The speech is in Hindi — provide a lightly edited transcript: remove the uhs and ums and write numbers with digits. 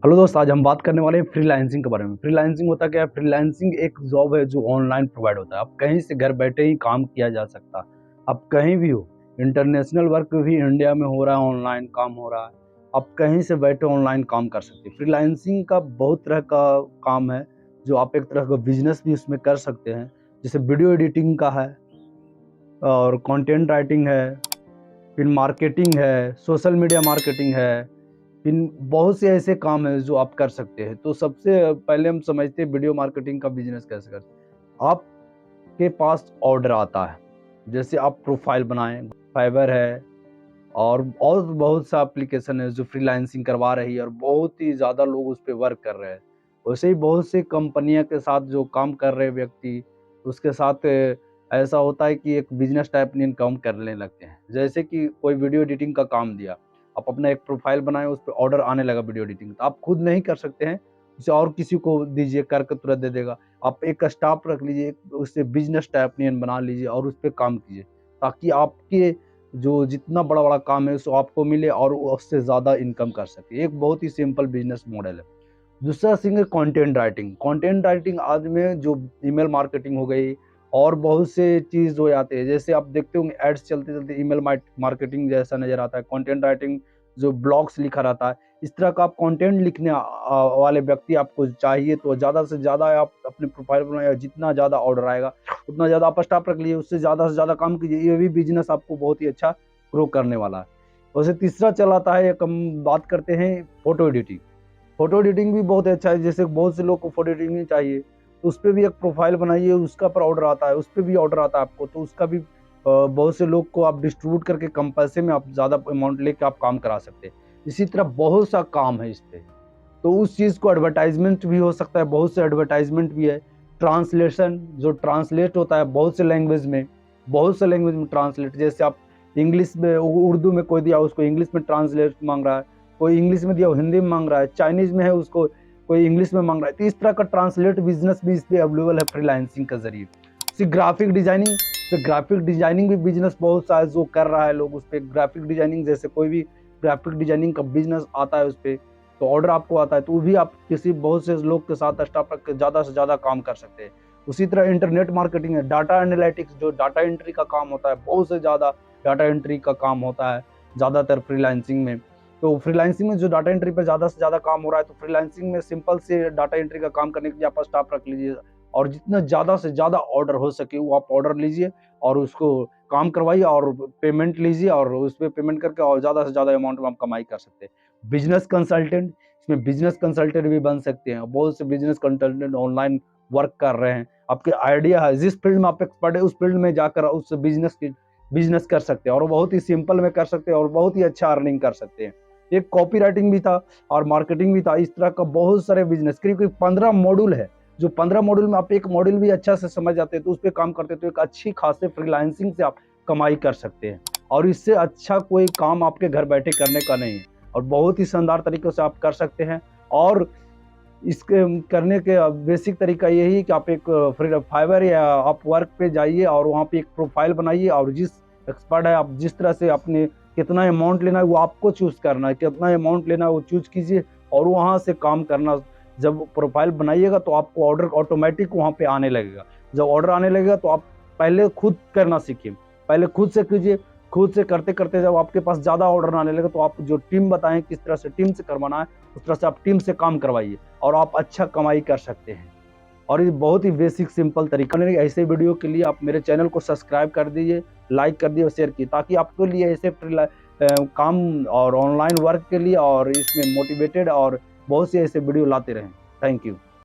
हेलो दोस्त, आज हम बात करने वाले हैं फ्रीलांसिंग के बारे में। फ्रीलांसिंग होता क्या है? फ्रीलांसिंग एक जॉब है जो ऑनलाइन प्रोवाइड होता है। आप कहीं से घर बैठे ही काम किया जा सकता है। आप कहीं भी हो, इंटरनेशनल वर्क भी इंडिया में हो रहा है, ऑनलाइन काम हो रहा है। आप कहीं से बैठे ऑनलाइन काम कर सकते हैं। फ्रीलांसिंग का बहुत तरह का काम है, जो आप एक तरह का बिजनेस भी उसमें कर सकते हैं। जैसे वीडियो एडिटिंग का है, और कंटेंट राइटिंग है, फिर मार्केटिंग है, सोशल मीडिया मार्केटिंग है, फिर बहुत से ऐसे काम हैं जो आप कर सकते हैं। तो सबसे पहले हम समझते हैं वीडियो मार्केटिंग का बिजनेस कैसे करते हैं। आपके पास ऑर्डर आता है, जैसे आप प्रोफाइल बनाएं, फाइवर है और बहुत सा एप्लीकेशन है जो फ्रीलांसिंग करवा रही है और बहुत ही ज़्यादा लोग उस पे वर्क कर रहे हैं। वैसे ही बहुत सी कंपनियां के साथ जो काम कर रहे व्यक्ति, उसके साथ ऐसा होता है कि एक बिजनेस टाइप में काम करने लगते हैं। जैसे कि कोई वीडियो एडिटिंग का काम दिया, आप अपना एक प्रोफाइल बनाए, उस पर ऑर्डर आने लगा वीडियो एडिटिंग, तो आप खुद नहीं कर सकते हैं, उसे और किसी को दीजिए, करके तुरंत दे देगा। आप एक स्टाफ रख लीजिए, उससे बिजनेस टाइप बना लीजिए और उस पर काम कीजिए, ताकि आपके जो जितना बड़ा-बड़ा काम है सो आपको मिले और वो उससे ज़्यादा इनकम कर सके। एक बहुत ही सिंपल बिज़नेस मॉडल है। दूसरा थिंग है कंटेंट राइटिंग। कंटेंट राइटिंग आज में जो ईमेल मार्केटिंग हो गई और बहुत से चीज़ हो जाते हैं। जैसे आप देखते होंगे एड्स चलते-चलते ईमेल मार्केटिंग जैसा नज़र आता है। कंटेंट राइटिंग जो ब्लॉग्स लिखा रहता है, इस तरह का आप कंटेंट लिखने वाले व्यक्ति आपको चाहिए, तो ज़्यादा से ज़्यादा आप अपने प्रोफाइल बनाइए। जितना ज़्यादा ऑर्डर आएगा उतना ज़्यादा आप स्टाफ रख लीजिए, उससे ज़्यादा से ज़्यादा काम कीजिए। ये भी बिज़नेस आपको बहुत ही अच्छा ग्रो करने वाला है। वैसे तीसरा चल आता है, एक हम बात करते हैं फ़ोटो एडिटिंग। फ़ोटो एडिटिंग भी बहुत अच्छा है। जैसे बहुत से लोग को फ़ोटो एडिटिंग नहीं चाहिए, तो उस पे भी एक प्रोफ़ाइल बनाइए, उसका पर ऑर्डर आता है, उस पे भी ऑर्डर आता है आपको, तो उसका भी बहुत से लोग को आप डिस्ट्रीब्यूट करके कम पैसे में आप ज़्यादा अमाउंट लेके आप काम करा सकते हैं। इसी तरह बहुत सा काम है इस पे। तो उस चीज़ को एडवर्टाइज़मेंट भी हो सकता है, बहुत से एडवर्टाइज़मेंट भी है। ट्रांसलेशन जो ट्रांसलेट होता है बहुत से लैंग्वेज में ट्रांसलेट, जैसे आप इंग्लिश में उर्दू में कोई दिया उसको इंग्लिश में ट्रांसलेट माँग रहा है, कोई इंग्लिश में दिया वो हिंदी में माँग रहा है, चाइनीज़ में है उसको कोई इंग्लिश में माँग रहा है। तो इस तरह का ट्रांसलेट बिज़नेस भी इस पे अवेलेबल है फ्रीलांसिंग के ज़रिए। फिर ग्राफ़िक डिज़ाइनिंग भी बिज़नेस बहुत सा है जो कर रहा है लोग। उस पे ग्राफ़िक डिज़ाइनिंग, जैसे कोई भी ग्राफ़िक डिज़ाइनिंग का बिज़नेस आता है उस पे, तो ऑर्डर आपको आता है, तो वो भी आप किसी बहुत से लोग के साथ स्टाफ रख के ज़्यादा से ज़्यादा काम कर सकते हैं। उसी तरह इंटरनेट मार्केटिंग है, डाटा एनालिटिक्स जो डाटा एंट्री का काम होता है, बहुत से ज़्यादा डाटा एंट्री का काम होता है ज़्यादातर फ्रीलांसिंग में। तो फ्रीलांसिंग में जो डाटा एंट्री पे ज़्यादा से ज़्यादा काम हो रहा है, तो फ्रीलांसिंग में सिंपल से डाटा एंट्री का काम करने के लिए आप स्टाफ रख लीजिए और जितना ज़्यादा से ज़्यादा ऑर्डर हो सके वो आप ऑर्डर लीजिए और उसको काम करवाइए और पेमेंट लीजिए और उस पे पेमेंट करके और ज़्यादा से ज़्यादा अमाउंट में आप कमाई कर सकते हैं। बिज़नेस कंसल्टेंट, इसमें बिज़नेस कंसल्टेंट भी बन सकते हैं। बहुत से बिज़नेस कंसल्टेंट ऑनलाइन वर्क कर रहे हैं। आपके आइडिया है, जिस फील्ड में आप एक्सपर्ट है उस फील्ड में जाकर उस बिज़नेस कर सकते हैं और बहुत ही सिंपल में कर सकते हैं और बहुत ही अच्छा अर्निंग कर सकते हैं। एक कॉपी राइटिंग भी था और मार्केटिंग भी था। इस तरह का बहुत सारे बिज़नेस, करीब-करीब 15 मॉड्यूल है, जो 15 मॉड्यूल में आप एक मॉड्यूल भी अच्छा से समझ जाते हैं तो उस पे काम करते हैं, तो एक अच्छी खासी फ्रीलांसिंग से आप कमाई कर सकते हैं और इससे अच्छा कोई काम आपके घर बैठे करने का नहीं है और बहुत ही शानदार तरीके से आप कर सकते हैं। और इसके करने के बेसिक तरीका यही है कि आप एक फ्री फाइवर या अपवर्क पे जाइए और वहाँ पे एक प्रोफाइल बनाइए और जिस एक्सपर्ट है, आप जिस तरह से अपने कितना अमाउंट लेना है वो आपको चूज़ करना है, कितना अमाउंट लेना है वो चूज़ कीजिए और वहाँ से काम करना। जब प्रोफाइल बनाइएगा तो आपको ऑर्डर ऑटोमेटिक वहाँ पे आने लगेगा। जब ऑर्डर आने लगेगा तो आप पहले खुद करना सीखिए, पहले खुद से कीजिए। खुद से करते-करते जब आपके पास ज़्यादा ऑर्डर आने लगे तो आप जो टीम बताएँ किस तरह से टीम से करवाना है, उस तरह से आप टीम से काम करवाइए और आप अच्छा कमाई कर सकते हैं। और ये बहुत ही बेसिक सिंपल तरीका है। ऐसे वीडियो के लिए आप मेरे चैनल को सब्सक्राइब कर दीजिए, लाइक कर दिए और शेयर कीजिए, ताकि आपके लिए ऐसे काम और ऑनलाइन वर्क के लिए और इसमें मोटिवेटेड और बहुत से ऐसे वीडियो लाते रहें। Thank you.